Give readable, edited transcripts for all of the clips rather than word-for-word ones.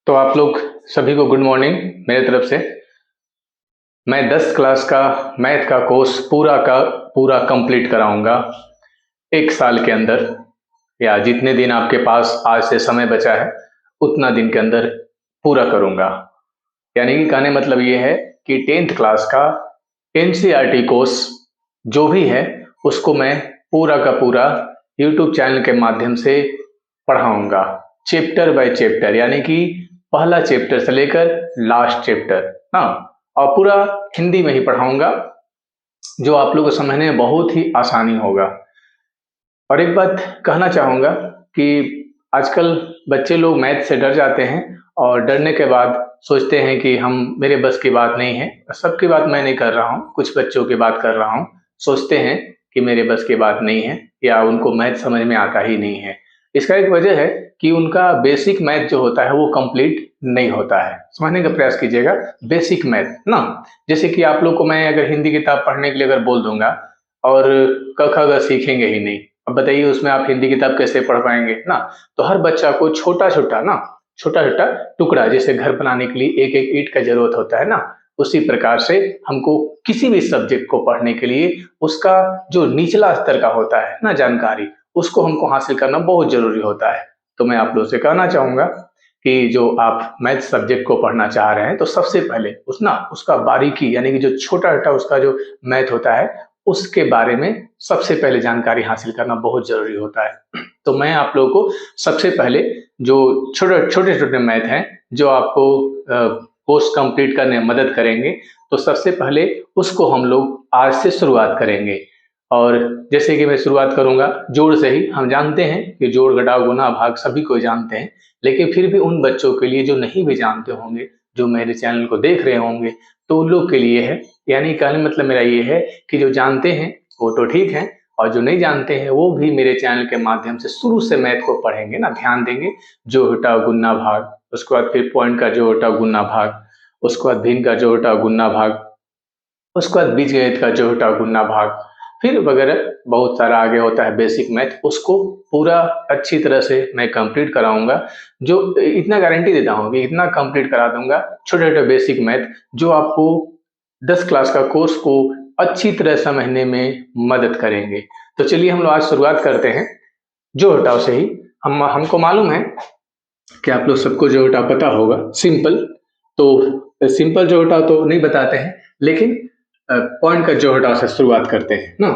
तो आप लोग सभी को गुड मॉर्निंग मेरे तरफ से। मैं 10 क्लास का मैथ का कोर्स पूरा का पूरा कंप्लीट कराऊंगा 1 साल के अंदर, या जितने दिन आपके पास आज से समय बचा है उतना दिन के अंदर पूरा करूंगा। यानी कि कहने मतलब ये है कि 10th क्लास का एनसीईआरटी कोर्स जो भी है उसको मैं पूरा का पूरा यूट्यूब चैनल के माध्यम से पढ़ाऊंगा, चैप्टर बाय चैप्टर, यानी कि पहला चैप्टर से लेकर लास्ट चैप्टर। हाँ, और पूरा हिंदी में ही पढ़ाऊंगा जो आप लोगों को समझने में बहुत ही आसानी होगा। और एक बात कहना चाहूंगा कि आजकल बच्चे लोग मैथ से डर जाते हैं और डरने के बाद सोचते हैं कि हम मेरे बस की बात नहीं है। सबकी बात मैं नहीं कर रहा हूँ, कुछ बच्चों की बात कर रहा हूँ। सोचते हैं कि मेरे बस की बात नहीं है या उनको मैथ समझ में आता ही नहीं है। इसका एक वजह है कि उनका बेसिक मैथ जो होता है वो कंप्लीट नहीं होता है। समझने का प्रयास कीजिएगा, बेसिक मैथ ना। जैसे कि आप लोग को मैं अगर हिंदी किताब पढ़ने के लिए अगर बोल दूंगा और क ख ग सीखेंगे ही नहीं, अब बताइए उसमें आप हिंदी किताब कैसे पढ़ पाएंगे ना। तो हर बच्चा को छोटा छोटा टुकड़ा, जैसे घर बनाने के लिए एक एक ईंट का जरूरत होता है ना, उसी प्रकार से हमको किसी भी सब्जेक्ट को पढ़ने के लिए उसका जो निचला स्तर का होता है ना जानकारी, उसको हमको हासिल करना बहुत जरूरी होता है। तो मैं आप लोगों से कहना चाहूंगा कि जो आप मैथ सब्जेक्ट को पढ़ना चाह रहे हैं तो सबसे पहले उसका बारीकी, यानी कि जो छोटा छोटा उसका जो मैथ होता है उसके बारे में सबसे पहले जानकारी हासिल करना बहुत जरूरी होता है। तो मैं आप लोगों को सबसे पहले जो छोटे छोटे मैथ हैं जो आपको कोर्स कंप्लीट करने में मदद करेंगे, तो सबसे पहले उसको हम लोग आज से शुरुआत करेंगे। और जैसे कि मैं शुरुआत करूंगा जोड़ से ही। हम जानते हैं कि जोड़ घटाव गुना भाग सभी को जानते हैं, लेकिन फिर भी उन बच्चों के लिए जो नहीं भी जानते होंगे, जो मेरे चैनल को देख रहे होंगे, तो उन लोग के लिए है। यानी कहने मतलब मेरा ये है कि जो जानते हैं वो तो ठीक है, और जो नहीं जानते हैं वो भी मेरे चैनल के माध्यम से शुरू से मैथ को पढ़ेंगे ना, ध्यान देंगे। जो घटाव गुना भाग, उसके बाद फिर पॉइंट का जो घटाव गुना भाग, उसके बाद भिन्न का जो घटाव गुना भाग, उसके बाद बीजगणित का जो घटाव गुना भाग, फिर वगैरह बहुत सारा आगे होता है बेसिक मैथ, उसको पूरा अच्छी तरह से मैं कंप्लीट कराऊंगा। जो इतना गारंटी देता हूँ कि इतना कंप्लीट करा दूंगा छोटे छोटे बेसिक मैथ, जो आपको 10 क्लास का कोर्स को अच्छी तरह समझने में मदद करेंगे। तो चलिए हम लोग आज शुरुआत करते हैं जो घटाव से ही। हमको मालूम है कि आप लोग सबको जो घटाव पता होगा सिंपल, तो सिंपल जो घटाव तो नहीं बताते हैं, लेकिन पॉइंट का जो घटाव से शुरुआत करते हैं ना।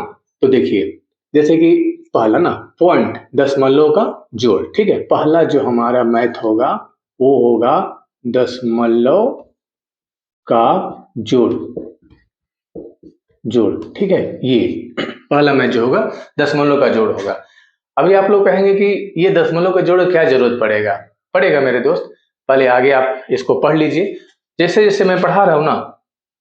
तो देखिए, जैसे कि पहला ना पॉइंट दशमलव का जोड़, ठीक है। पहला जो हमारा मैथ होगा वो होगा दशमलव का जोड़, ठीक है। ये पहला मैथ जो होगा दशमलव का जोड़ होगा। अभी आप लोग कहेंगे कि ये दशमलव का जोड़ क्या जरूरत पड़ेगा मेरे दोस्त। पहले आगे आप इसको पढ़ लीजिए, जैसे जैसे मैं पढ़ा रहा हूं ना,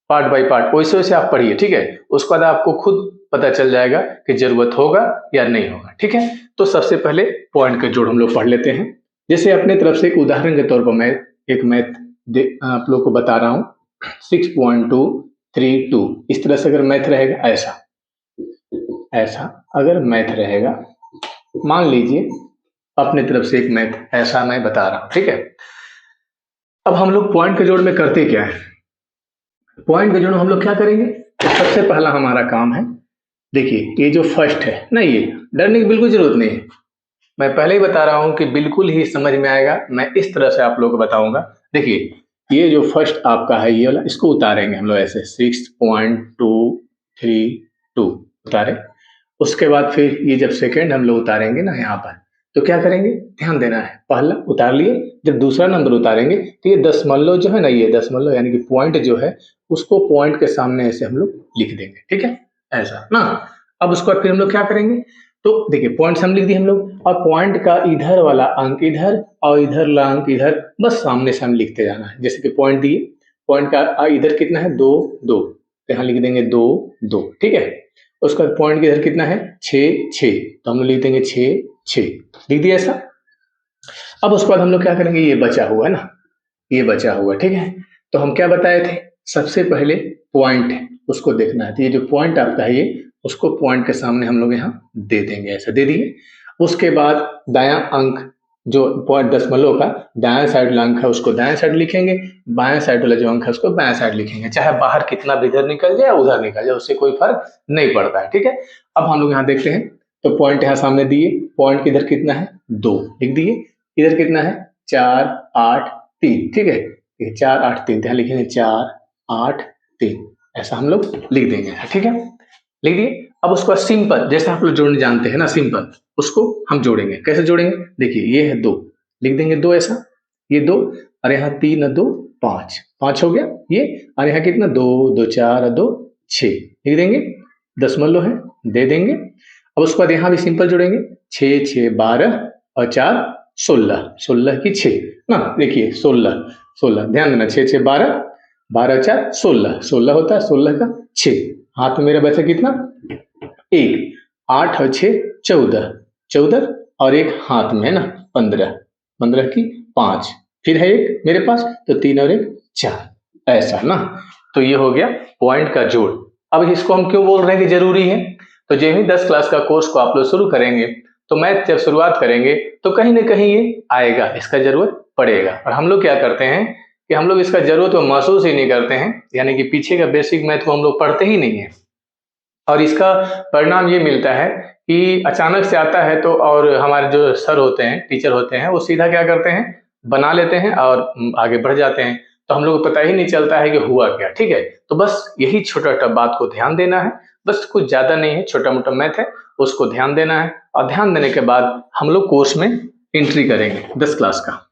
पार्ट बाय पार्ट, वैसे वैसे आप पढ़िए, ठीक है। उसके बाद आपको खुद पता चल जाएगा कि जरूरत होगा या नहीं होगा, ठीक है। तो सबसे पहले पॉइंट का जोड़ हम लोग पढ़ लेते हैं। जैसे अपने तरफ से एक उदाहरण के तौर पर मैं एक मैथ आप लोग को बता रहा हूँ, 6.232। इस तरह से अगर मैथ रहेगा, ऐसा अगर मैथ रहेगा, मान लीजिए अपने तरफ से एक मैथ ऐसा मैं बता रहा हूं, ठीक है। अब हम लोग पॉइंट के जोड़ में करते क्या है, पॉइंट के जोड़ में हम लोग क्या करेंगे, तो सबसे पहला हमारा काम है, देखिए ये जो फर्स्ट है ना, ये डरने की बिल्कुल जरूरत नहीं है। मैं पहले ही बता रहा हूं कि बिल्कुल ही समझ में आएगा। मैं इस तरह से आप लोग को बताऊंगा। देखिए ये जो फर्स्ट आपका है ये वाला, इसको उतारेंगे हम लोग ऐसे 6.232 उतारे। उसके बाद फिर ये जब सेकेंड हम लोग उतारेंगे ना यहाँ पर, तो क्या करेंगे, ध्यान देना है। पहला उतार लिए, जब दूसरा नंबर उतारेंगे तो ये दशमलव जो है ना, ये दशमलव यानी कि पॉइंट जो है, उसको पॉइंट के सामने ऐसे हम लोग लिख देंगे, ठीक है, ऐसा ना। अब उसके बाद फिर हम लोग क्या करेंगे, तो देखिए पॉइंट हम लिख दिए हम लोग, और पॉइंट का इधर वाला अंक इधर और इधर वाला अंक इधर, बस सामने सामने लिखते जाना है। जैसे कि पॉइंट दिए, पॉइंट का इधर कितना है, 2 2, तो यहाँ लिख देंगे 2 2, ठीक है। उसका पॉइंट के इधर कितना है, 6 6, तो हम लोग लिख देंगे 6 6, लिख दिया ऐसा। अब उसके बाद हम लोग क्या करेंगे, ये बचा हुआ है ना, ये बचा हुआ, ठीक है। तो हम क्या बताए थे, सबसे पहले पॉइंट है उसको देखना है। तो ये जो पॉइंट आपका है ये, उसको पॉइंट के सामने हम लोग यहाँ दे देंगे, ऐसा दे दिए। उसके बाद दायां अंक जो पॉइंट दशमलव का दाएं साइड वाला अंक है उसको दाएं साइड लिखेंगे, बाएं साइड वाला जो अंक है उसको बाएं साइड लिखेंगे, चाहे बाहर कितना भी इधर निकल जाए उधर निकल जाए, उससे कोई फर्क नहीं पड़ता है। ठीक है, अब हम लोग यहाँ देखते हैं तो पॉइंट यहाँ सामने दिए, पॉइंट इधर कितना है 2 लिख दिए, इधर कितना है 4 8 3। ठीक है, 4 8 3 यहाँ लिखेंगे 4 8 3, ऐसा हम लोग लिख देंगे। ठीक है, लिख दिए। अब उसको सिंपल, जैसे आप लोग जोड़ने जानते हैं ना, सिंपल उसको हम जोड़ेंगे। कैसे जोड़ेंगे, देखिए ये है 2, लिख देंगे 2 ऐसा, ये 2 और यहाँ 3 और 2 5, 5 हो गया ये, और यहाँ कितना 2 2 4 और 2 6 लिख देंगे, दशमलव है दे देंगे। अब उसके बाद यहाँ भी सिंपल जोड़ेंगे, 6 6 12 और 4 16, 16 की 6 ना, देखिए 16 16, ध्यान देना 6 6 12 12 4 16, 16 होता है, 16 का 6, हाथ में मेरा बचा कितना 1, 8 और 6 14, 14 और एक हाथ में है ना 15, 15 की 5, फिर है एक मेरे पास तो 3 और 1 4, ऐसा ना। तो ये हो गया पॉइंट का जोड़। अब इसको हम क्यों बोल रहे हैं कि जरूरी है, तो जब ही 10 क्लास का कोर्स को आप लोग शुरू करेंगे तो मैथ जब शुरुआत करेंगे तो कहीं ना कहीं ये आएगा, इसका जरूरत पड़ेगा। और हम लोग क्या करते हैं कि हम लोग इसका जरूरत को महसूस ही नहीं करते हैं, यानी कि पीछे का बेसिक मैथ को हम लोग पढ़ते ही नहीं है, और इसका परिणाम ये मिलता है कि अचानक से आता है तो, और हमारे जो सर होते हैं, टीचर होते हैं, वो सीधा क्या करते हैं बना लेते हैं और आगे बढ़ जाते हैं, तो हम लोग को पता ही नहीं चलता है कि हुआ क्या। ठीक है, तो बस यही छोटा छोटा बात को ध्यान देना है, बस कुछ ज्यादा नहीं है, छोटा मोटा मैथ है उसको ध्यान देना है, और ध्यान देने के बाद हम लोग कोर्स में एंट्री करेंगे 10 क्लास का।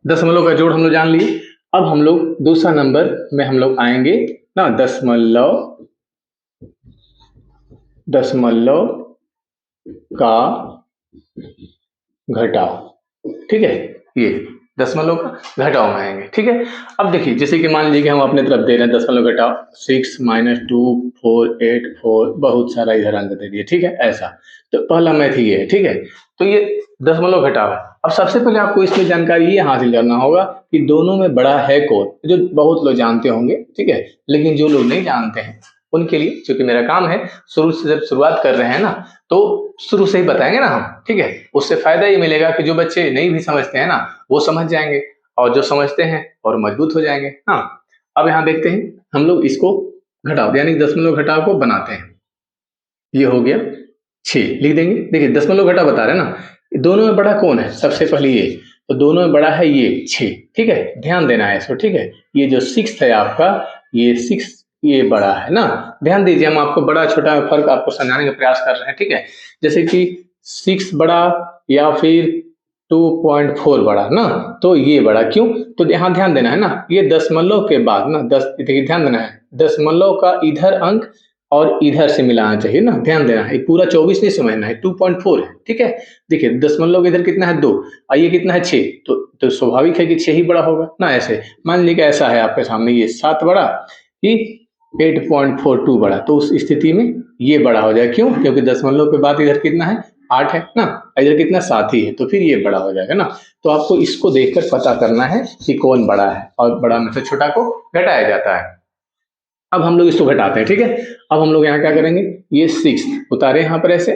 दशमलव का जोड़ हम लोग जान लिए। अब हम लोग दूसरा नंबर में हम लोग आएंगे ना, दशमलव का घटाव। ठीक है, ये दशमलव का घटाव में आएंगे। ठीक है, अब देखिए जैसे कि मान लीजिए कि हम अपने तरफ दे रहे हैं दशमलव घटाव 6 - 2 4 8 4, बहुत सारा इधर अंक दे दिए। ठीक है, ऐसा तो पहला मैथ ये है। ठीक है, तो ये दशमलव घटाव है। अब सबसे पहले आपको इसमें जानकारी ये हासिल करना होगा कि दोनों में बड़ा है कौन, जो बहुत लोग जानते होंगे। ठीक है, लेकिन जो लोग नहीं जानते हैं उनके लिए, क्योंकि मेरा काम है शुरू से, जब शुरुआत कर रहे हैं ना तो शुरू से ही बताएंगे ना हम। ठीक है, उससे फायदा ये मिलेगा कि जो बच्चे नहीं भी समझते हैं ना वो समझ जाएंगे, और जो समझते हैं और मजबूत हो जाएंगे। हाँ, अब यहाँ देखते हैं हम लोग इसको घटाव यानी दशमलव घटाव को बनाते हैं। ये हो गया 6 लिख देंगे। देखिए दशमलव घटाव बता रहे हैं ना, दोनों में बड़ा कौन है, सबसे पहले ये, तो दोनों में बड़ा है ये 6। ठीक है, ध्यान देना है इसको। ठीक है, ये जो 6 है आपका, ये 6 ये बड़ा है ना, ध्यान दीजिए, हम आपको बड़ा छोटा फर्क आपको समझाने का प्रयास कर रहे हैं। ठीक है, जैसे कि 6 बड़ा या फिर 2.4 बड़ा ना, तो ये बड़ा क्यों, तो यहाँ ध्यान देना है ना, ये दशमलव के बाद ना 10, देखिए ध्यान देना है, दशमलव का इधर अंक और इधर से मिलाना चाहिए ना, ध्यान देना है, पूरा 24 नहीं समझना है, 2.4 है। ठीक है, देखिए दशमलव इधर कितना है 2 और ये कितना है 6, तो स्वाभाविक है कि 6 ही बड़ा होगा ना। ऐसे मान लीजिए कि ऐसा है आपके सामने, ये 7 बड़ा कि 8.42 बड़ा, तो उस स्थिति में ये बड़ा हो जाए, क्यों, क्योंकि दशमलव के बाद इधर कितना है 8 है ना, इधर कितना 7 ही है, तो फिर ये बड़ा हो जाएगा ना। तो आपको इसको देखकर पता करना है कि कौन बड़ा है, और बड़ा में से छोटा को घटाया जाता है। अब हम लोग इसको घटाते हैं। ठीक है, अब हम लोग यहाँ क्या करेंगे, ये 6 उतारे यहाँ पर ऐसे,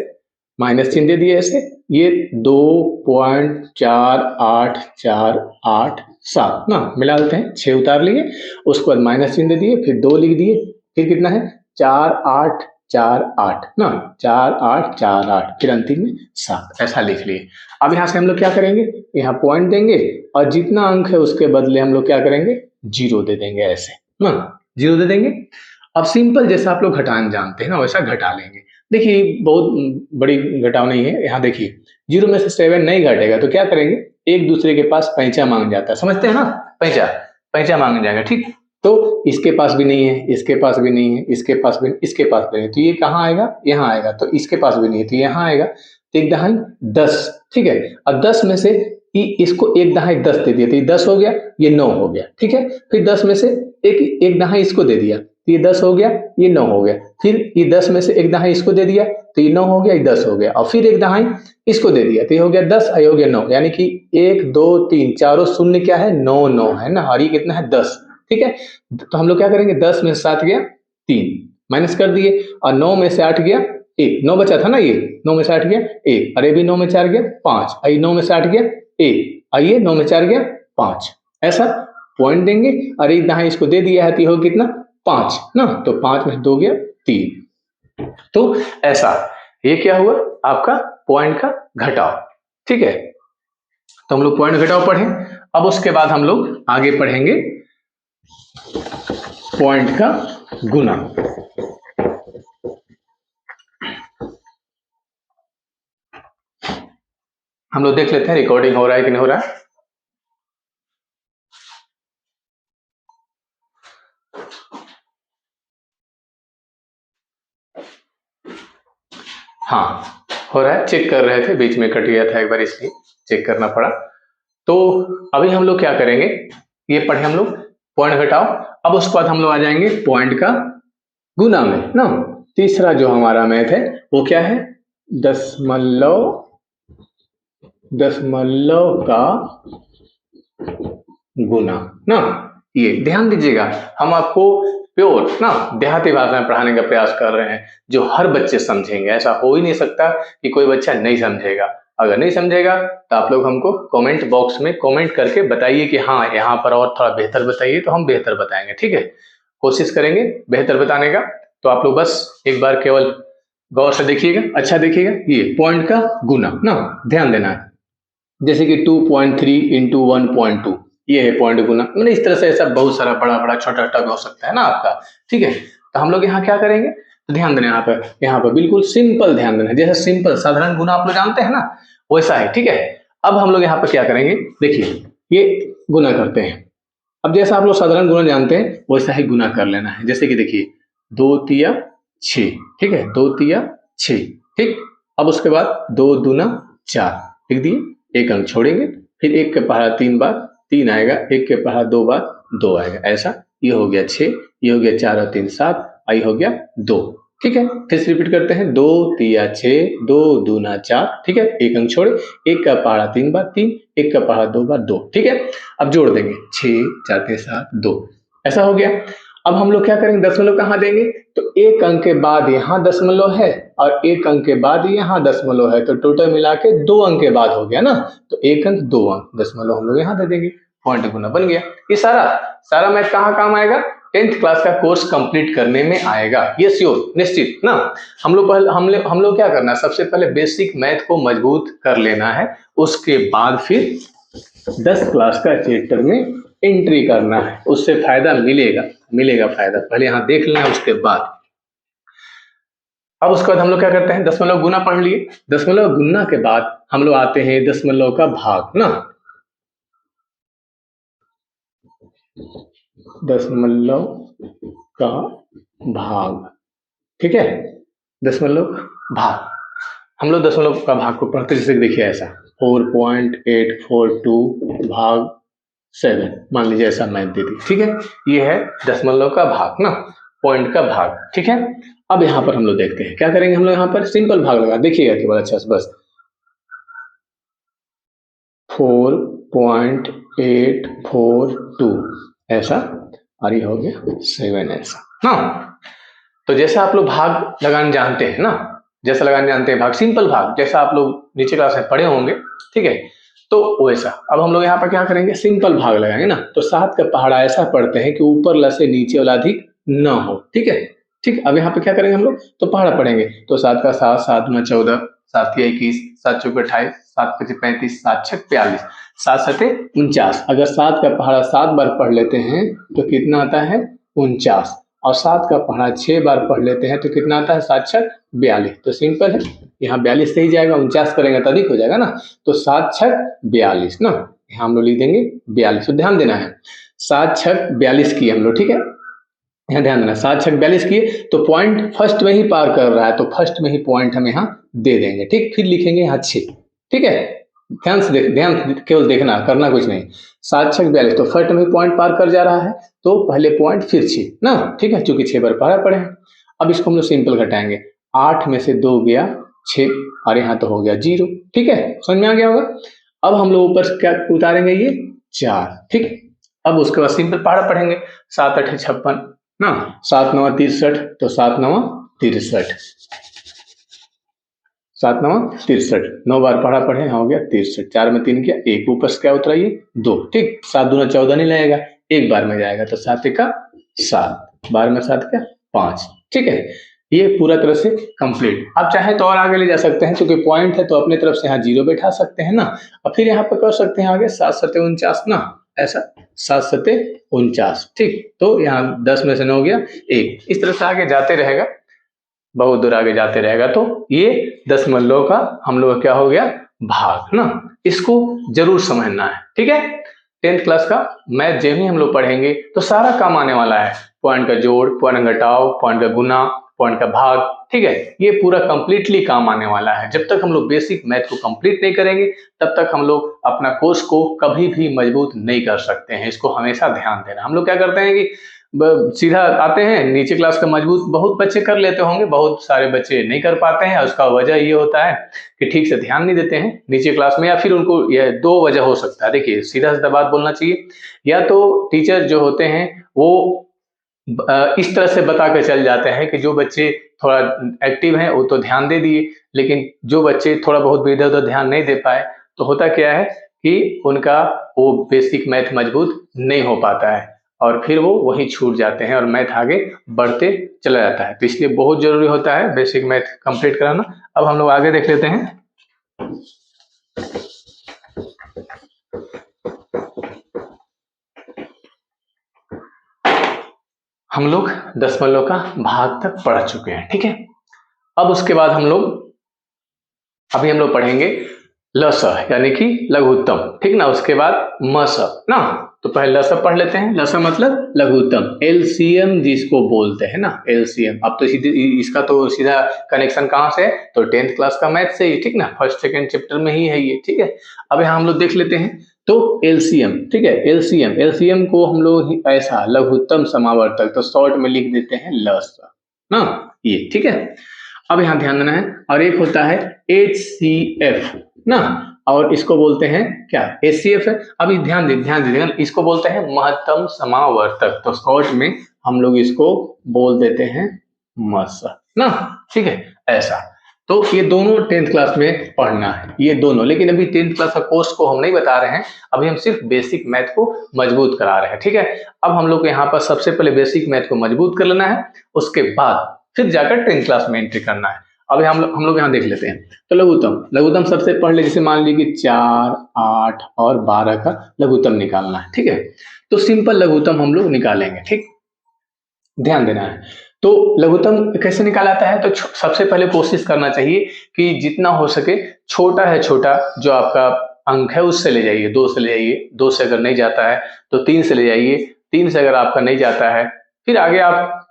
माइनस चिन्ह दे दिए ऐसे, ये 2.4848 ना, मिला देते हैं, 6 उतार लिए, उसके बाद माइनस चिन्ह दे दिए, फिर 2 लिख दिए, फिर कितना है 4848 ना, 4848, फिर अंतिम में 7, ऐसा लिख लिए। अब यहाँ से हम लोग क्या करेंगे, यहाँ पॉइंट देंगे और जितना अंक है उसके बदले हम लोग क्या करेंगे 0 दे देंगे, ऐसे ना 0 दे देंगे। अब सिंपल जैसा आप लोग घटाना जानते हैं ना वैसा घटा लेंगे। देखिए बहुत बड़ी घटाव नहीं है, यहाँ देखिए 0 में से 7 नहीं घटेगा तो क्या करेंगे, एक दूसरे के पास पैंचा मांग जाता है, समझते हैं ना, पैंचा मांग जाएगा। ठीक, तो इसके पास भी नहीं है, इसके पास भी नहीं है, इसके पास भी, इसके पास भी नहीं, तो ये कहाँ आएगा, यहाँ आएगा, तो इसके पास भी नहीं है तो यहाँ आएगा, तो 1 दहाई 10। ठीक है, अब 10 में से इसको 1 दहाई 10 दे दिया तो ये 10 हो गया, ये 9 हो गया। ठीक है, फिर 10 में से एक दहाई इसको दे दिया तो ये 10 हो गया, ये 9 हो गया, फिर ये 10 में से 1 दहाई इसको दे दिया तो ये 9 हो गया, ये 10 हो गया, और फिर 1 दहाई इसको दे दिया तो ये हो गया 10, ये हो गया 9, यानी कि 1 2 3 चारों शून्य क्या है 9 9 है ना, और ये कितना है 10। ठीक है। तो हम लोग क्या करेंगे, 10 में से 7 गया 3, माइनस कर दिए, और 9 में से 8 गया 1, 9 बचा था ना, ये 9 में से 8 गया 1, अरे भी 9 में 4 गया 5, आई 9 में से 8 गया 1, आइए 9 में 4 गया 5, ऐसा पॉइंट देंगे। अरे यहाँ इसको दे दिया है तो हो कितना 5 ना, तो 5 में से 2 गया 3, तो ऐसा ये क्या हुआ आपका पॉइंट का घटाव, ठीक है। तो हम लोग पॉइंट घटाव पढ़े। अब उसके बाद हम लोग आगे पढ़ेंगे पॉइंट का गुना। हम लोग देख लेते हैं रिकॉर्डिंग हो रहा है कि नहीं हो रहा है। हाँ हो रहा है, चेक कर रहे थे, बीच में कट गया था एक बार इसलिए चेक करना पड़ा। तो अभी हम लोग क्या करेंगे, ये पढ़े हम लोग पॉइंट घटाओ। अब उसके बाद हम लोग आ जाएंगे पॉइंट का गुना में ना। तीसरा जो हमारा मैथ है वो क्या है, दशमलव का गुना ना। ये ध्यान दीजिएगा, हम आपको प्योर ना देहाती भाषा में पढ़ाने का प्रयास कर रहे हैं जो हर बच्चे समझेंगे। ऐसा हो ही नहीं सकता कि कोई बच्चा नहीं समझेगा। अगर नहीं समझेगा तो आप लोग हमको कमेंट बॉक्स में कमेंट करके बताइए कि हाँ यहाँ पर और थोड़ा बेहतर बताइए, तो हम बेहतर बताएंगे, ठीक है। कोशिश करेंगे बेहतर बताने का। तो आप लोग बस एक बार केवल गौर से देखिएगा, अच्छा देखिएगा, ये पॉइंट का गुना ना, ध्यान देना है। जैसे कि 2.3 इंटू 1.2, ये है पॉइंट गुना। मैंने इस तरह से ऐसा बहुत सारा बड़ा बड़ा छोटा छोटा हो सकता है ना आपका, ठीक है। तो हम लोग यहाँ क्या करेंगे, तो ध्यान देना यहाँ पर बिल्कुल सिंपल ध्यान देना, जैसे सिंपल साधारण गुना आप लोग जानते हैं ना वैसा है, ठीक है। अब हम लोग यहाँ पर क्या करेंगे, देखिए ये गुना करते हैं। अब जैसा आप लोग साधारण गुना जानते हैं वैसा ही गुना कर लेना है। जैसे कि देखिए 2 तिया 6, ठीक है, 2 तिया 6, ठीक। अब उसके बाद 2 दूना 4 लिख दिए, एक अंक छोड़ेंगे, फिर 1 के पहाड़ा 3 बार 3 आएगा, 1 के पहाड़ा 2 बार 2 आएगा, ऐसा। ये हो गया 6, ये हो गया 4 और 3 7, आई हो गया 2, ठीक है। फिर से रिपीट करते हैं, 2 तिया 6, 2 दूना 4, ठीक है, एक अंक छोड़े, 1 का पहाड़ा 3 बार 3, 1 का पहाड़ा 2 बार 2, ठीक है। अब जोड़ देंगे 6 4 के 7 2, ऐसा हो गया। अब हम लोग क्या करेंगे, दशमलव कहाँ देंगे, तो एक अंक के बाद यहाँ दशमलव है और एक अंक के बाद यहाँ दशमलव है, तो टोटल मिला के 2 अंक के बाद हो गया ना, तो एक अंक 2 अंक दशमलव हम लोग यहाँ दे देंगे, पॉइंट गुना बन गया। ये सारा मैथ कहाँ काम आएगा, 10th क्लास का कोर्स कंप्लीट करने में आएगा, ये श्योर निश्चित ना। हम लोग क्या करना है, सबसे पहले बेसिक मैथ को मजबूत कर लेना है, उसके बाद फिर 10 क्लास का चैप्टर में एंट्री करना है, उससे फायदा मिलेगा फायदा, पहले यहाँ देख लेना उसके बाद। अब उसके बाद हम लोग क्या करते हैं, दशमलव गुना पढ़ लिए, दशमलव गुना के बाद हम लोग आते हैं दशमलव का भाग ना, दशमलव का भाग, ठीक है, दशमलव भाग। हम लोग दशमलव का भाग को पढ़ते, जैसे देखिए ऐसा 4.842 भाग 7, मान लीजिए ऐसा मैथ दे दी, ठीक है। ये है दशमलव का भाग ना, पॉइंट का भाग, ठीक है। अब यहाँ पर हम लोग देखते हैं क्या करेंगे, हम लोग यहाँ पर सिंपल भाग लगा, देखिएगा केवल अच्छा से बस 4.842 ऐसा, और ये हो गया 7 ऐसा, हाँ। तो जैसा आप लोग भाग लगाने जानते हैं ना, जैसा लगाने जानते हैं भाग, सिंपल भाग जैसा आप लोग नीचे क्लास में पढ़े होंगे, ठीक है, तो वैसा। अब हम लोग यहाँ पर क्या करेंगे, सिंपल भाग लगाएंगे ना, तो 7 का पहाड़ा ऐसा पढ़ते हैं कि ऊपर ला से नीचे वाला अधिक न हो, ठीक है, ठीक। अब यहाँ पे क्या करेंगे हम लोग, तो पहाड़ा पढ़ेंगे, तो 7 का 7, 7 दूना 14, 7 के 21, 7 चौके 28, 7 पचे 35, 7 छक 42, 7 सते 49। अगर 7 का पहाड़ा 7 बार पढ़ लेते हैं तो कितना आता है 49, और 7 का पहाड़ा 6 बार पढ़ लेते हैं तो कितना आता है 7 छक 42। तो सिंपल है, यहाँ 42 सही जाएगा, 49 करेंगे तो अधिक हो जाएगा ना, तो 7 छक 42 ना, यहाँ हम लोग लिख देंगे 42। तो ध्यान देना है 7 छक 42 किए हम लोग, ठीक है, यहाँ ध्यान देना 7 छक 42 किए, तो पॉइंट फर्स्ट में ही पार कर रहा है, तो फर्स्ट में ही पॉइंट हम यहाँ दे देंगे, ठीक। फिर लिखेंगे यहाँ 6, ठीक है, ध्यान से ध्यान केवल देखना, करना कुछ नहीं। 7 छक 42, तो फर्स्ट में पॉइंट पार कर जा रहा है, तो पहले पॉइंट फिर 6 ना, ठीक है, चूंकि 6 बार पढ़ा पड़े हैं। अब इसको हम लोग सिंपल घटाएंगे, 8 में से 2 गया 6, और यहाँ तो हो गया 0, ठीक है, समझ में आ गया होगा। अब हम लोग ऊपर क्या उतारेंगे, ये 4, ठीक। अब उसके बाद सिंपल पहाड़ा पढ़ेंगे, 7 8 56 ना, 7 9 63, तो 7 9 63, 7 9 63, 9 बार पढ़ा पढ़े, हो गया 63, 4 में 3 किया, 1 ऊपर से क्या उतरा ये 2, ठीक। 7 दूना 14 नहीं लगेगा, एक बार में जाएगा, तो 7 का 7, 12 में 7 क्या 5, ठीक है। ये पूरा तरह से कंप्लीट। आप चाहे तो और आगे ले जा सकते हैं, क्योंकि पॉइंट है तो अपने तरफ से यहाँ 0 बैठा सकते हैं ना, और फिर यहाँ पर कर सकते हैं आगे 7 7 49 ना, ऐसा 7 7 49, ठीक। तो यहाँ 10 में से 9 गया 1, इस तरह से आगे जाते रहेगा, बहुत दूर आगे जाते रहेगा। तो ये दशमलव का हम लोग क्या हो गया भाग ना, इसको जरूर समझना है, ठीक है। 10th क्लास का मैथ जब भी हम लोग पढ़ेंगे तो सारा काम आने वाला है, पॉइंट का जोड़, पॉइंट का घटाव, पॉइंट का गुना, पॉइंट का भाग, ठीक है। ये पूरा कंप्लीटली काम आने वाला है। जब तक हम लोग बेसिक मैथ को कंप्लीट नहीं करेंगे तब तक हम लोग अपना कोर्स को कभी भी मजबूत नहीं कर सकते हैं, इसको हमेशा ध्यान देना। हम लोग क्या करते हैं कि सीधा आते हैं, नीचे क्लास का मजबूत बहुत बच्चे कर लेते होंगे, बहुत सारे बच्चे नहीं कर पाते हैं। उसका वजह ये होता है कि ठीक से ध्यान नहीं देते हैं नीचे क्लास में, या फिर उनको यह 2 वजह हो सकता है। देखिए सीधा सीधा बात बोलना चाहिए, या तो टीचर जो होते हैं वो इस तरह से बता के चल जाते हैं कि जो बच्चे थोड़ा एक्टिव हैं वो तो ध्यान दे दिए, लेकिन जो बच्चे थोड़ा बहुत भी इधर उधर ध्यान नहीं दे पाए तो होता क्या है कि उनका वो बेसिक मैथ मजबूत नहीं हो पाता है, और फिर वो वहीं छूट जाते हैं और मैथ आगे बढ़ते चला जाता है। तो इसलिए बहुत जरूरी होता है बेसिक मैथ कंप्लीट कराना। अब हम लोग आगे देख लेते हैं। हम लोग दशमलव का भाग तक पढ़ चुके हैं, ठीक है। अब उसके बाद हम लोग पढ़ेंगे लस यानी कि लघुत्तम, ठीक ना। उसके बाद मस ना, तो पहले लस पढ़ लेते हैं। लस मतलब लघुत्तम, एलसीएम जिसको बोलते हैं ना, एलसीएम। अब तो सीधे इसका तो सीधा कनेक्शन कहाँ से है, तो 10th क्लास का मैथ से ही, ठीक ना, फर्स्ट सेकंड चैप्टर में ही है ये, ठीक है। अब यहाँ हम लोग देख लेते हैं तो एलसीएम, ठीक है। एलसीएम को हम लोग ऐसा लघुत्तम समावर्तक, तो शॉर्ट में लिख देते हैं लस ना, ये, ठीक है। अब यहाँ ध्यान देना है, और एक होता है HCF ना, और इसको बोलते हैं क्या, HCF है। अभी ध्यान दीजिएगा, इसको बोलते हैं महत्तम समावर्तक, तो शॉर्ट में हम लोग इसको बोल देते हैं मस ना, ठीक है, ऐसा। तो ये दोनों 10th क्लास में पढ़ना है, ये दोनों। लेकिन अभी 10th क्लास का कोर्स को हम नहीं बता रहे हैं, अभी हम सिर्फ बेसिक मैथ को मजबूत करा रहे हैं, ठीक है। अब हम लोग को यहाँ पर सबसे पहले बेसिक मैथ को मजबूत कर लेना है, उसके बाद फिर जाकर 10th क्लास में एंट्री करना है। अब हम लोग यहाँ देख लेते हैं। तो लघुत्तम सबसे पढ़ ले, जैसे मान लीजिए कि 4 8 और 12 का लघुत्तम निकालना है, ठीक है। तो सिंपल लघुत्तम हम लोग निकालेंगे, ठीक, ध्यान देना है। तो लघुत्तम कैसे निकाला जाता है, तो सबसे पहले कोशिश करना चाहिए कि जितना हो सके छोटा है, छोटा जो आपका अंक है उससे ले जाइए, 2 से ले जाइए, 2 से अगर नहीं जाता है तो 3 से ले जाइए, 3 से अगर आपका नहीं जाता है फिर आगे आप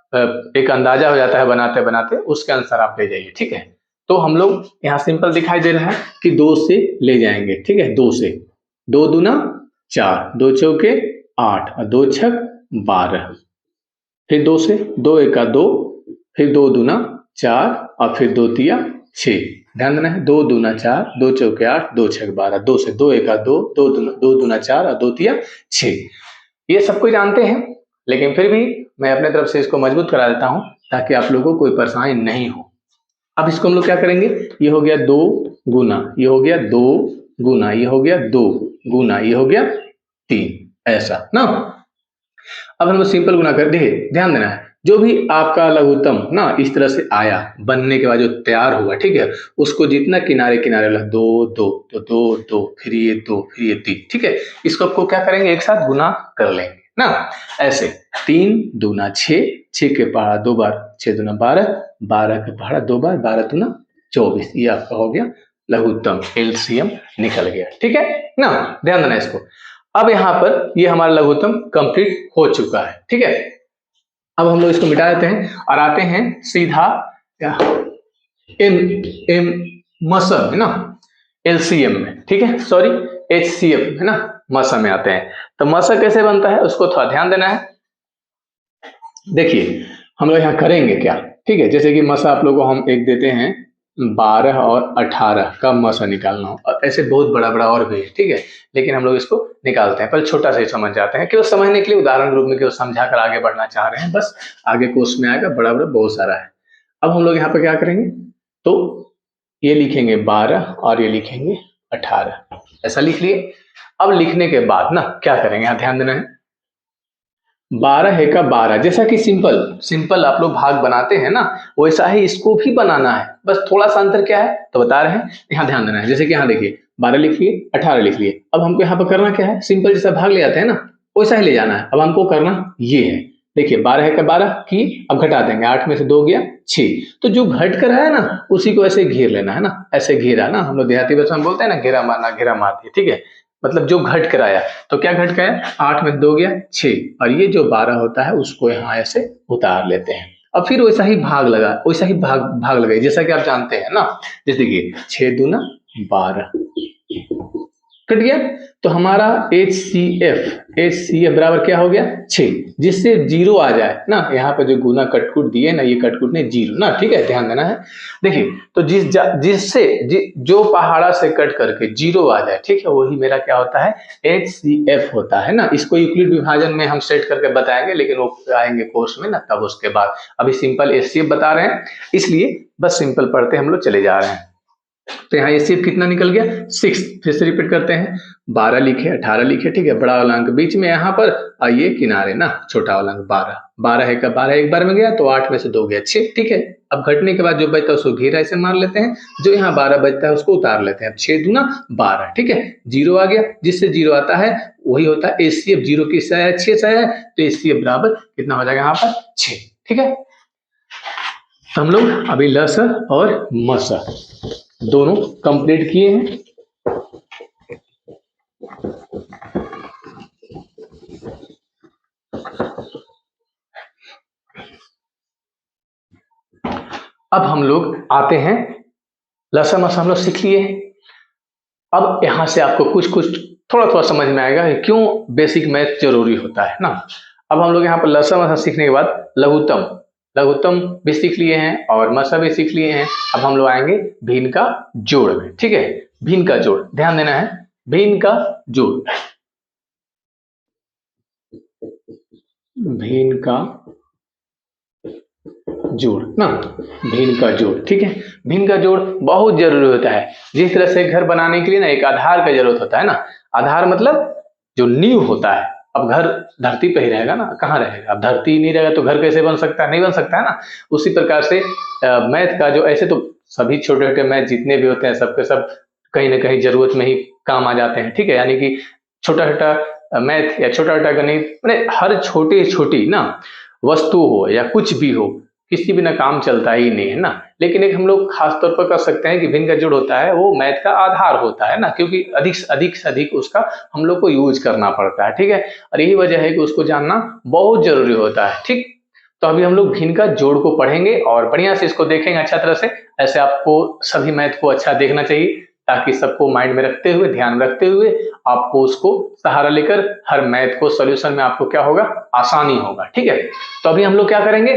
एक अंदाजा हो जाता है बनाते बनाते, उसके अनुसार आप ले जाइए, ठीक है। तो हम लोग यहाँ सिंपल दिखाई दे रहा है कि 2 से ले जाएंगे, ठीक है। 2 से, 2 दूना 4, 2 चौके 8 और 2 छक 12, फिर 2 से, 2 एका 2, फिर 2 दूना 4 और फिर 2 तिया 6। ध्यान देना है, 2 दूना 4, 2 चौके 8, 2 छक 12, 2 से, 2 एका 2, 2 दूना 4 और 2 तिया 6। ये सब कुछ जानते हैं, लेकिन फिर भी मैं अपने तरफ से इसको मजबूत करा देता हूं ताकि आप लोगों को कोई परेशानी नहीं हो। अब इसको हम लोग क्या करेंगे, ये हो गया 2 गुना, ये हो गया 2 गुना, ये हो गया 2 गुना, ये हो गया 3, ऐसा ना। अब हम लोग सिंपल गुना कर, देखिए ध्यान देना है, जो भी आपका लघुत्तम ना इस तरह से आया बनने के बाद जो तैयार हुआ, ठीक है, उसको जितना किनारे किनारे वाला 2 2, तो 2 2, फिर ये 2, फिर ये 3, ठीक है। इसको आपको क्या करेंगे, एक साथ गुना कर लेंगे ना, ऐसे। 3 दूना 6, 6 के पहाड़ा 2 बार, 6 दूना 12, 12 के पहाड़ा 2 बार, 12 दूना 24, ये आपका हो गया लघुत्तम, एलसीएम निकल गया, ठीक है ना। ध्यान देना इसको। अब यहाँ पर ये हमारा लघुत्तम कंप्लीट हो चुका है, ठीक है। अब हम लोग इसको मिटा देते हैं और आते हैं सीधा मसम है ना, एलसीएम में, ठीक है, सॉरी HCF है ना, मसा में आते हैं। तो मसा कैसे बनता है उसको थोड़ा ध्यान देना है। देखिए हम लोग यहाँ करेंगे क्या, ठीक है, जैसे कि मसा आप लोगों को हम एक देते हैं 12 और 18 का मसा निकालना हो। और ऐसे बहुत बड़ा बड़ा और भी है, ठीक है, लेकिन हम लोग इसको निकालते हैं। पहले छोटा सा ही समझ जाते हैं, केवल समझने के लिए उदाहरण रूप में केवल समझा कर आगे बढ़ना चाह रहे हैं, बस आगे कोर्स में आएगा, बड़ा बड़ा बहुत सारा है। अब हम लोग यहाँ पे क्या करेंगे, तो ये लिखेंगे 12 और ये लिखेंगे 18, ऐसा लिख लिए। अब लिखने के बाद ना क्या करेंगे, यहाँ ध्यान देना है, 12 है का 12, जैसा कि सिंपल आप लोग भाग बनाते हैं ना, वैसा ही इसको भी बनाना है, बस थोड़ा सा अंतर क्या है तो बता रहे हैं, यहाँ ध्यान देना है। जैसे कि यहाँ देखिए 12 लिख लिए, 18 लिख लिए। अब हमको यहाँ पर करना क्या है, सिंपल जैसा भाग ले जाते हैं ना, वैसा ही ले जाना है। अब हमको करना ये है, देखिए 12 है का 12 की, अब घटा देंगे, 8 में से 2 गया 6, तो जो घट कर है ना उसी को ऐसे घेर लेना है ना, ऐसे घेरा ना, हम लोग देहाती भाषा में बोलते हैं ना, घेरा मारना, घेरा मार दिया, ठीक है, मतलब जो घट कर आया, तो क्या घट गया, 8 में 2 गया 6, और ये जो 12 होता है उसको यहाँ ऐसे उतार लेते हैं। अब फिर वैसा ही भाग लगा, वैसा ही भाग लगाइए, जैसा कि आप जानते हैं ना, जैसे देखिए 6 दूना 12 कट गया, तो हमारा HCF बराबर क्या हो गया 6, जिससे 0 आ जाए ना, यहाँ पे जो गुना कटकुट दिए ना, ये कटकुट ने 0 ना, ठीक है, ध्यान देना है। देखिए तो जिससे जो पहाड़ा से कट करके 0 आ जाए, ठीक है, वही मेरा क्या होता है, HCF होता है ना। इसको यूक्लिड विभाजन में हम सेट करके बताएंगे, लेकिन वो आएंगे कोर्स में ना, तब उसके बाद। अभी सिंपल HCF बता रहे हैं, इसलिए बस सिंपल पढ़ते हम लोग चले जा रहे हैं। तो यहाँ HCF कितना निकल गया 6, फिर से रिपीट करते हैं, 12 लिखे 18 लिखे, ठीक है, बड़ा वाला अंक बीच में यहाँ पर, आइए किनारे ना छोटा वाला अंक 12 है का 12 एक बार में गया, तो 8 में से 2 गया 6, ठीक है। अब घटने के बाद जो बचता है उसको घेरा ऐसे मार लेते हैं, जो यहाँ 12 बचता है उसको उतार लेते हैं। अब 6 दूना 12, ठीक है, 0 आ गया, जिससे 0 आता है वही होता है HCF। 0 किससे आया, 6 से आया, तो HCF बराबर कितना हो जाएगा यहाँ पर 6, ठीक है। तो हम लोग अभी लस और मस दोनों कंप्लीट किए हैं। अब हम लोग आते हैं, लसा मसा हम लोग सीख लिए हैं। अब यहां से आपको कुछ थोड़ा समझ में आएगा कि क्यों बेसिक मैथ जरूरी होता है ना। अब हम लोग यहाँ पर लसा मसा सीखने के बाद लघुत्तम भी सीख लिए हैं और मसा भी सीख लिए हैं। अब हम लोग आएंगे भिन्न का जोड़ में, ठीक है, भिन्न का जोड़, ध्यान देना है, भिन्न का जोड़, भिन्न का जोड़ ना, भिन्न का जोड़, ठीक है। भिन्न का जोड़ बहुत जरूरी होता है। जिस तरह से घर बनाने के लिए ना एक आधार का जरूरत होता है ना, आधार मतलब जो नींव होता है। अब घर धरती पे ही रहेगा ना, कहाँ रहेगा, अब धरती नहीं रहेगा तो घर कैसे बन सकता है, नहीं बन सकता है ना। उसी प्रकार से मैथ का जो, ऐसे तो सभी छोटे छोटे मैथ जितने भी होते हैं सबके सब कहीं ना कहीं जरूरत में ही काम आ जाते हैं, ठीक है। यानी कि छोटा छोटा मैथ या छोटा छोटा गणित, मैंने हर छोटी ना वस्तु हो या कुछ भी हो, किसी बिना काम चलता ही नहीं है ना। लेकिन एक हम लोग खास तौर पर कर सकते हैं कि भिन्न का जोड़ होता है वो मैथ का आधार होता है ना, क्योंकि अधिक से अधिक उसका हम लोग को यूज करना पड़ता है, ठीक है। और यही वजह है कि उसको जानना बहुत जरूरी होता है, ठीक। तो अभी हम लोग भिन्न का जोड़ को पढ़ेंगे और बढ़िया से इसको देखेंगे अच्छा तरह से। ऐसे आपको सभी मैथ को अच्छा देखना चाहिए, ताकि सबको माइंड में रखते हुए, ध्यान रखते हुए आपको उसको सहारा लेकर हर मैथ को सोल्यूशन में आपको क्या होगा, आसानी होगा, ठीक है। तो अभी हम लोग क्या करेंगे,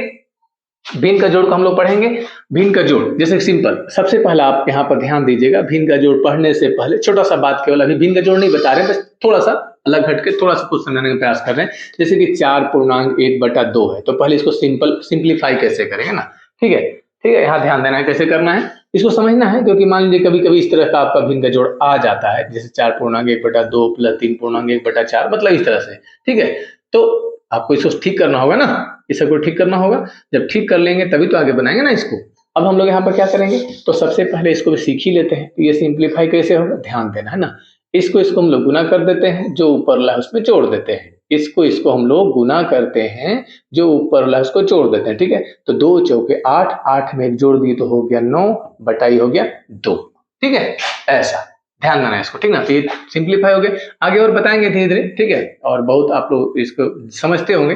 भिन्न का जोड़ को हम लोग पढ़ेंगे। भिन्न का जोड़ जैसे सिंपल, सबसे पहला आप यहाँ पर ध्यान दीजिएगा, भिन्न का जोड़ पढ़ने से पहले छोटा सा बात, केवल अभी भिन्न का जोड़ नहीं बता रहे हैं, बस थोड़ा सा अलग हटके थोड़ा सा कुछ समझाने का प्रयास कर रहे हैं। जैसे कि 4.1/2 है, तो पहले इसको सिंप्लीफाई कैसे करेंगे ना, ठीक है, ठीक है। यहाँ ध्यान देना है कैसे करना है, इसको समझना है, क्योंकि मान लीजिए कभी कभी इस तरह का आपका भिन्न का जोड़ आ जाता है, जैसे 4.1/2 + 3.1/4, मतलब इस तरह से, ठीक है। तो आपको इसको ठीक करना होगा ना, इस सबको ठीक करना होगा। जब ठीक कर लेंगे तभी तो आगे बनाएंगे ना इसको। अब हम लोग यहाँ पर क्या करेंगे, तो सबसे पहले इसको भी सीख ही लेते हैं। तो ये सिंप्लीफाई कैसे होगा, ध्यान देना है ना। इसको हम लोग गुना कर देते हैं, जो ऊपर वाला है उसमें जोड़ देते हैं। इसको हम लोग गुना करते हैं, जो ऊपर वाला है उसको जोड़ देते हैं, ठीक है। तो 2 चौके 8, 8 में एक जोड़ दिए तो हो गया 9, बटाई हो गया 2, ठीक है। ऐसा ध्यान देना है इसको, ठीक ना। तो ये सिंप्लीफाई हो गया, आगे और बताएंगे धीरे धीरे, ठीक है। और बहुत आप लोग इसको समझते होंगे,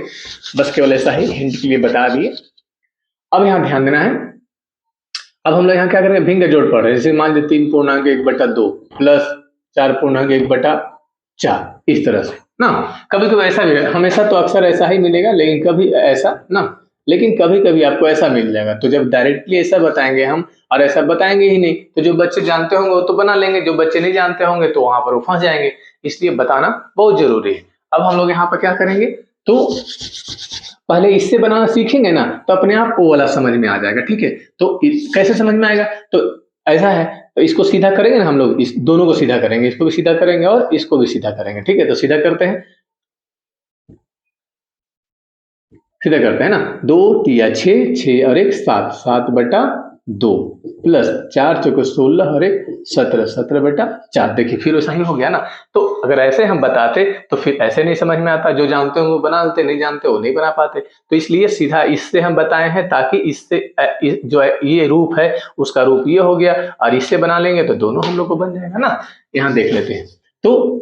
बस केवल ऐसा ही हिंट के लिए बता दिए। अब यहाँ ध्यान देना है, अब हम लोग यहाँ क्या करेंगे, भिन्न का जोड़ पढ़ रहे हैं। जैसे मान लीजिए 3.1/2 + 4.1/4, इस तरह से ना। कभी कभी ऐसा भी है, हमेशा तो अक्सर ऐसा ही मिलेगा, लेकिन कभी ऐसा ना, लेकिन कभी कभी आपको ऐसा मिल जाएगा, तो जब डायरेक्टली ऐसा बताएंगे हम और ऐसा बताएंगे ही नहीं तो जो बच्चे जानते होंगे वो तो बना लेंगे, जो बच्चे नहीं जानते होंगे तो वहां पर वो फंस जाएंगे, इसलिए बताना बहुत जरूरी है। अब हम लोग यहाँ पर क्या करेंगे, तो पहले इससे बनाना सीखेंगे ना तो अपने आप वो वाला समझ में आ जाएगा, ठीक है। तो कैसे समझ में आएगा, तो ऐसा है, तो इसको सीधा करेंगे ना हम लोग, इस दोनों को सीधा करेंगे, इसको भी सीधा करेंगे और इसको भी सीधा करेंगे, ठीक है। तो सीधा करते हैं, सीधा करते हैं ना, 2 तिया 6, 6 और 1 7, 7/2 प्लस 4 चौके 16 और 1 17, 17/4। देखिए फिर वैसा ही हो गया ना। तो अगर ऐसे हम बताते तो फिर ऐसे नहीं समझ में आता, जो जानते हो वो बना लेते, नहीं जानते वो नहीं बना पाते। तो इसलिए सीधा इससे हम बताए हैं, ताकि इससे जो ये रूप है उसका रूप ये हो गया, और इससे बना लेंगे तो दोनों हम लोग को बन जाएगा ना। यहाँ देख लेते हैं, तो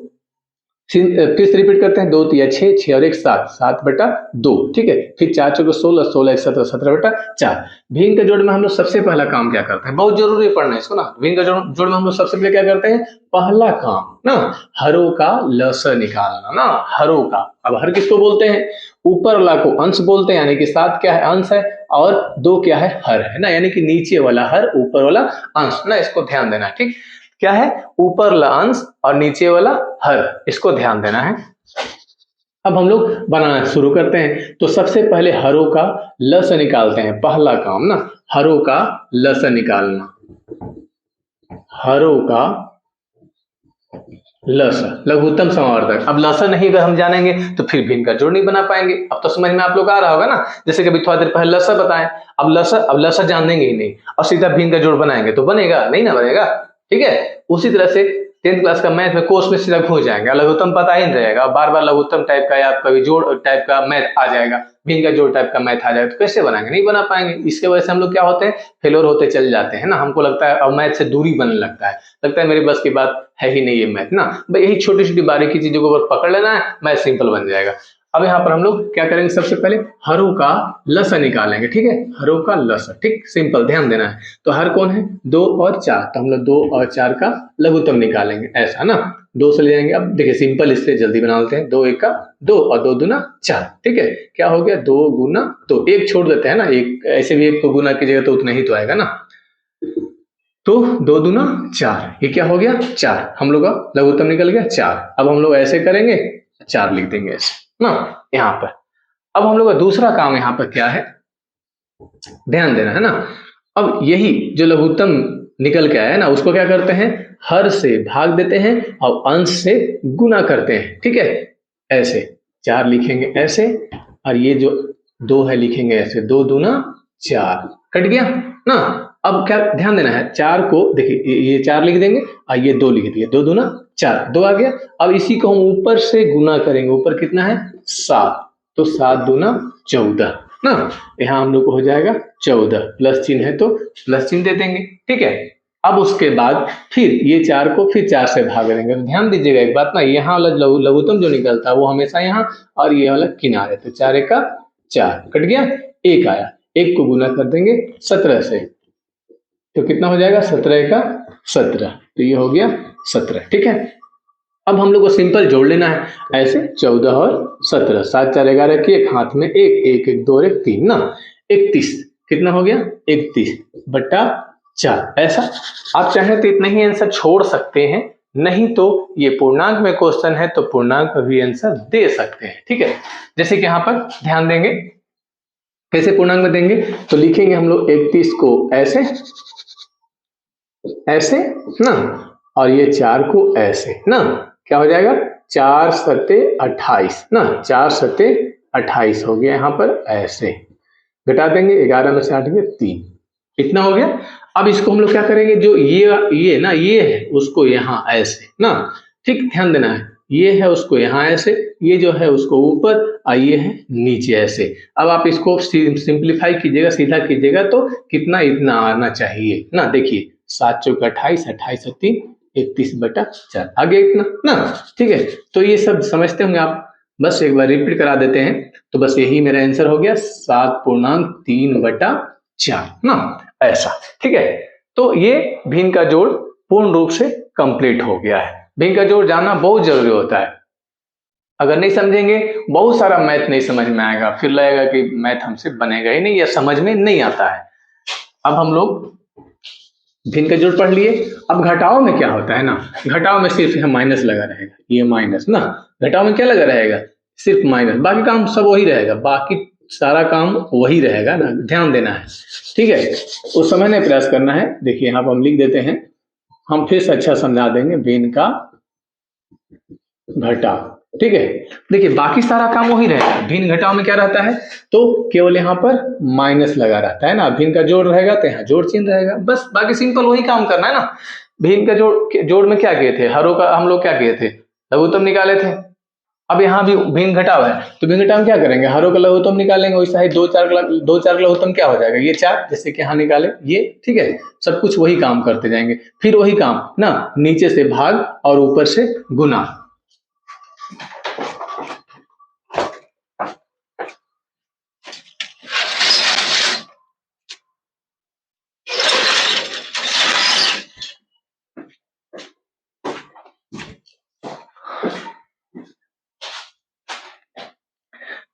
फिर से रिपीट करते हैं, 2 तिया 6, 6 और 1 7, 7/2, ठीक है। फिर 4 चौके 16, 16 1 17, 17/4। भिन्न के जोड़ में हम लोग सबसे पहला काम क्या करते हैं, बहुत जरूरी है पढ़ना इसको ना। भिन्न के जोड़ में हम लोग सबसे पहले क्या करते हैं, पहला काम ना हरों का लस निकालना ना, हरों का। अब हर किसको बोलते हैं, ऊपर वाला को अंश बोलते हैं, यानी कि 7 क्या है, अंश है, और 2 क्या है, हर है ना, यानी कि नीचे वाला हर, ऊपर वाला अंश ना, इसको ध्यान देना, ठीक। क्या है, ऊपर वाला अंश और नीचे वाला हर, इसको ध्यान देना है। अब हम लोग बनाना शुरू करते हैं। तो सबसे पहले हरों का लस निकालते हैं, पहला काम ना, हरों का लस निकालना, हरों का लस, लघुत्तम समावर्तक। अब लस नहीं अगर हम जानेंगे तो फिर भिन्न का जोड़ नहीं बना पाएंगे। अब तो समझ में आप लोग आ रहा होगा ना, जैसे कि अभी थोड़ा देर पहले लसा बताएं, अब लसा जानेंगे ही नहीं और सीधा भिन्न का जोड़ बनाएंगे तो बनेगा नहीं ना, बनेगा, ठीक है। उसी तरह से 10th क्लास का मैथ में कोर्स में सीधा घुस जाएंगे, लघुत्तम पता ही नहीं रहेगा, बार बार लघुत्तम टाइप का या कभी जोड़ टाइप का मैथ आ जाएगा, भिन्न का जोड़ टाइप का मैथ आ जाएगा, तो कैसे बनाएंगे, नहीं बना पाएंगे। इसके वजह से हम लोग क्या होते हैं, फेलोर होते चल जाते हैं ना। हमको लगता है अब मैथ से दूरी बनने लगता है, लगता है मेरी बस की बात है ही नहीं ये मैथ ना। भाई यही छोटी छोटी बारीकी चीजों को पकड़ लेना है, मैथ सिंपल बन जाएगा। अब यहाँ पर हम लोग क्या करेंगे, सबसे पहले हरों का लस निकालेंगे, ठीक है, हरों का लस, ठीक, सिंपल, ध्यान देना है। तो हर कौन है, 2 और 4, तो हम लोग 2 और 4 का लघुत्तम निकालेंगे, ऐसा ना, 2 से ले जाएंगे। अब देखिए सिंपल, इससे जल्दी बना लेते हैं, 2 1 का 2 और 2 दूना 4, ठीक है। क्या हो गया, 2 गुना 2, एक छोड़ देते हैं ना, एक ऐसे भी एक को गुना कीजिएगा तो उतना ही तो आएगा ना। तो 2 दूना 4, ये क्या हो गया, 4, हम लोग का लघुत्तम निकल गया 4। अब हम लोग ऐसे करेंगे, 4 लिख देंगे ऐसे ना यहाँ पर। अब हम लोग का दूसरा काम यहाँ पर क्या है, ध्यान देना है ना। अब यही जो लघुत्तम निकल के आया है ना, उसको क्या करते हैं, हर से भाग देते हैं और अंश से गुना करते हैं, ठीक है। ऐसे 4 लिखेंगे ऐसे, और ये जो 2 है लिखेंगे ऐसे, 2 दूना 4, कट गया ना। अब क्या ध्यान देना है, 4 को देखिए ये 4 लिख देंगे और ये 2 लिख दिए, 2 दूना 4, 2 आ गया। अब इसी को हम ऊपर से गुना करेंगे, ऊपर कितना है 7, तो 7 दूना 14 ना, यहाँ हम लोग को हो जाएगा 14, प्लस चिन्ह है तो प्लस चिन्ह दे देंगे, ठीक है। अब उसके बाद फिर ये 4 को फिर 4 से भाग देंगे। तो ध्यान दीजिएगा एक बात ना, यहाँ वाला लघुत्तम जो निकलता है वो हमेशा यहाँ, और ये वाला किनारे, तो 4 1 का 4, कट गया, 1 आया, 1 को गुना कर देंगे 17 से, तो कितना हो जाएगा, 17 1 का 17, तो ये हो गया 17, ठीक है। अब हम लोग को सिंपल जोड़ लेना है, ऐसे 14 और 17, 7 4 11 की, एक हाथ में 1 1 1 2 1 3 ना, 31, कितना हो गया 31/4, ऐसा। आप चाहें तो इतना ही आंसर छोड़ सकते हैं, नहीं तो ये पूर्णांक में क्वेश्चन है तो पूर्णांक में भी आंसर दे सकते हैं, ठीक है। जैसे कि यहाँ पर ध्यान देंगे, कैसे पूर्णांक में देंगे, तो लिखेंगे हम लोग 31 को ऐसे ऐसे ना, और ये 4 को ऐसे ना, क्या हो जाएगा 4 7 28 ना, 4 7 28 हो गया, यहाँ पर ऐसे घटा देंगे, 11 में से 8 गए 3, इतना हो गया। अब इसको हम लोग क्या करेंगे, जो ये ना ये है उसको यहाँ ऐसे ना, ठीक, ध्यान देना है, ये है उसको यहाँ ऐसे, ये जो है उसको ऊपर और ये है नीचे ऐसे। अब आप इसको सिंप्लीफाई कीजिएगा, सीधा कीजिएगा तो कितना, इतना आना चाहिए ना। देखिए 7 चौके 28, 28 और 3 31/4 आ गया इतना ना, ठीक है। तो ये सब समझते होंगे आप, बस एक बार रिपीट करा देते हैं, तो बस यही मेरा आंसर हो गया 7.3/4 ना, ऐसा, ठीक है। तो ये भिन्न का जोड़ पूर्ण रूप से कंप्लीट हो गया है। भिन्न का जोड़ जानना बहुत जरूरी होता है। अगर नहीं समझेंगे बहुत सारा मैथ नहीं समझ में आएगा, फिर लगेगा कि मैथ हमसे बनेगा ही नहीं या समझ में नहीं आता है। अब हम लोग भिन्न का जोड़ पढ़ लिए। अब घटाओ में क्या होता है ना, घटाओ में सिर्फ यहाँ माइनस लगा रहेगा, ये माइनस ना, घटाओ में क्या लगा रहेगा, सिर्फ माइनस, बाकी काम सब वही रहेगा, बाकी सारा काम वही रहेगा ना, ध्यान देना है, ठीक है। उस समय नहीं प्रयास करना है। देखिए यहाँ पर हम लिख देते हैं, हम फिर से अच्छा समझा देंगे, भिन्न का घटाओ, ठीक है। देखिए बाकी सारा काम वही रहेगा, भिन्न घटाओ में क्या रहता है, तो केवल यहाँ पर माइनस लगा रहता है ना, भिन्न का जोड़ रहेगा तो यहाँ जोड़ चिन्ह रहेगा, बस बाकी सिंपल वही काम करना है ना। भिन्न का जोड़ में क्या किए थे, हरों का हम लोग क्या किए थे, लघुत्तम निकाले थे। अब यहाँ भी भिन्न घटाव है, तो भिन्न घटाव में क्या करेंगे, हरों का लघुत्तम निकालेंगे, वैसा ही दो चार का लघुत्तम क्या हो जाएगा, ये 4, जैसे कि यहाँ निकाले ये, ठीक है। सब कुछ वही काम करते जाएंगे, फिर वही काम ना, नीचे से भाग और ऊपर से गुना।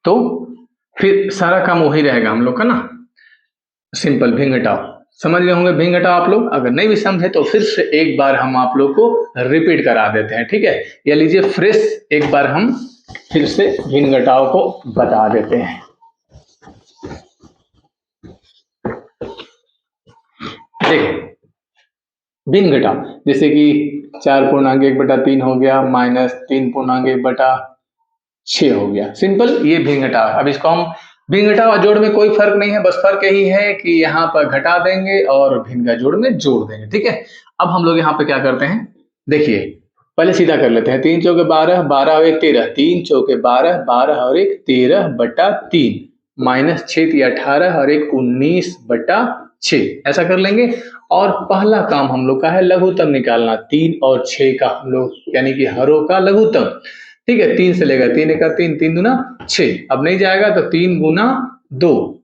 तो फिर सारा काम वही रहेगा हम लोग का ना, सिंपल भिन्न घटाओ। समझ गए होंगे भिन्न घटाओ आप लोग, अगर नहीं भी समझे तो फिर से एक बार हम आप लोग को रिपीट करा देते हैं, ठीक है। या लीजिए फ्रेश एक बार हम फिर से भिन्न घटाओ को बता देते हैं। देखिए भिन्न घटाओ, जैसे कि 4.1/3 हो गया, -3.1/6 हो गया, सिंपल ये भिन्न घटाव। अब इसको हम भिन्न घटाव और जोड़ में कोई फर्क नहीं है, बस फर्क यही है कि यहाँ पर घटा देंगे और भिन्न का जोड़ में जोड़ देंगे, ठीक है। अब हम लोग यहाँ पे क्या करते हैं, देखिए पहले सीधा कर लेते हैं, 3 चौके 12, 12 और 1 13, 3 चौके 12, 12 और 1 13/3, -6 18 और 1 19/6, ऐसा कर लेंगे। और पहला काम हम लोग का है लघुत्तम निकालना, 3 और 6 का हम लोग यानी कि हरों का लघुत्तम, ठीक है। 3 से लेगा, 3 1 3, 3 दूना 6, अब नहीं जाएगा तो 3 गुना 2,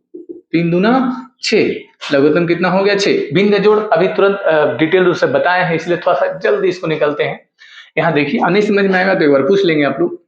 3 दूना 6, लघुत्तम कितना हो गया 6। भिन्न का जोड़ अभी तुरंत डिटेल रूप से बताए हैं, इसलिए थोड़ा सा जल्दी इसको निकलते हैं। यहाँ देखिए नहीं समझ में आएगा तो एक बार पूछ लेंगे आप लोग।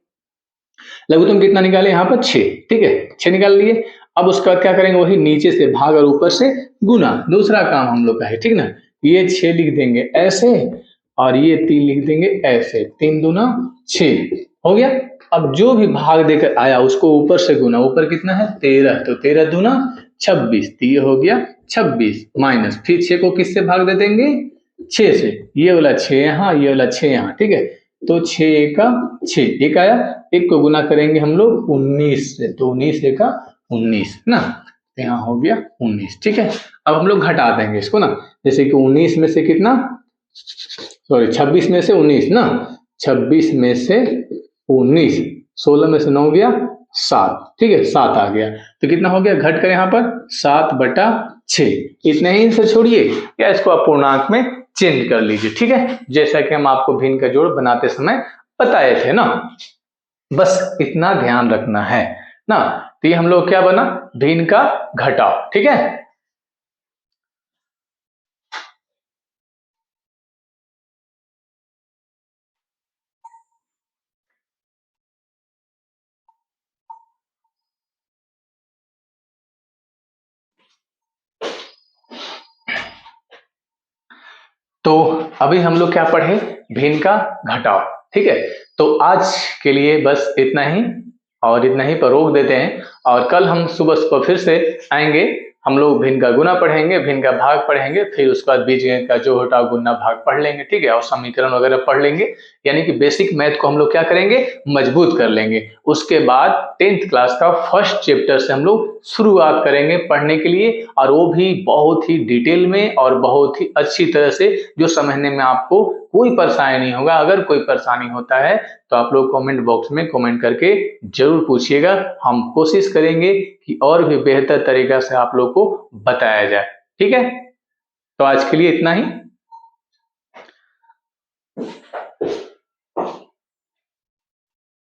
लघुत्तम कितना निकाले, यहाँ पर 6, ठीक है, 6 निकाल लिए। अब उसके बाद क्या करेंगे, वही नीचे से भाग और ऊपर से गुना, दूसरा काम हम लोग का है, ठीक ना। ये 6 लिख देंगे ऐसे और ये 3 लिख देंगे ऐसे, 3 दूना 6 हो गया। अब जो भी भाग देकर आया उसको ऊपर से गुना, ऊपर कितना है 13, तो 13 दूना 26, तो ये हो गया 26, माइनस फिर 6 को किससे भाग दे देंगे, 6 से, ये वाला 6 यहाँ, ये वाला 6 यहाँ, ठीक है। तो 6 का 6, एक आया, एक को गुना करेंगे हम लोग 19 से, तो 19 का 19 ना, यहाँ हो गया 19, ठीक है। अब हम लोग घटा देंगे इसको ना, जैसे कि 19 में से कितना, सॉरी 26 में से 19 ना, 26 में से 19, 16 में से 9 गया 7, ठीक है, 7 आ गया, तो कितना हो गया, घट कर यहाँ पर 7/6, इतने ही से छोड़िए, या इसको आप पूर्णांक में चेंज कर लीजिए, ठीक है, जैसा कि हम आपको भिन्न का जोड़ बनाते समय बताए थे ना, बस इतना ध्यान रखना है ना। तो ये हम लोग क्या बना, भिन्न का घटाव, ठीक है। तो अभी हम लोग क्या पढ़े, भिन्न का घटाव, ठीक है। तो आज के लिए बस इतना ही, और इतना ही पर रोक देते हैं, और कल हम सुबह फिर से आएंगे, हम लोग भिन्न का गुना पढ़ेंगे, भिन्न का भाग पढ़ेंगे, फिर उसके बाद बीजगणित का जो घटाव गुना भाग पढ़ लेंगे, ठीक है, और समीकरण वगैरह पढ़ लेंगे, यानी कि बेसिक मैथ को हम लोग क्या करेंगे, मजबूत कर लेंगे। उसके बाद 10th क्लास का फर्स्ट चैप्टर से हम लोग शुरुआत करेंगे पढ़ने के लिए, और वो भी बहुत ही डिटेल में और बहुत ही अच्छी तरह से, जो समझने में आपको कोई परेशानी नहीं होगा। अगर कोई परेशानी होता है तो आप लोग कमेंट बॉक्स में कमेंट करके जरूर पूछिएगा, हम कोशिश करेंगे कि और भी बेहतर तरीका से आप लोग को बताया जाए, ठीक है। तो आज के लिए इतना ही।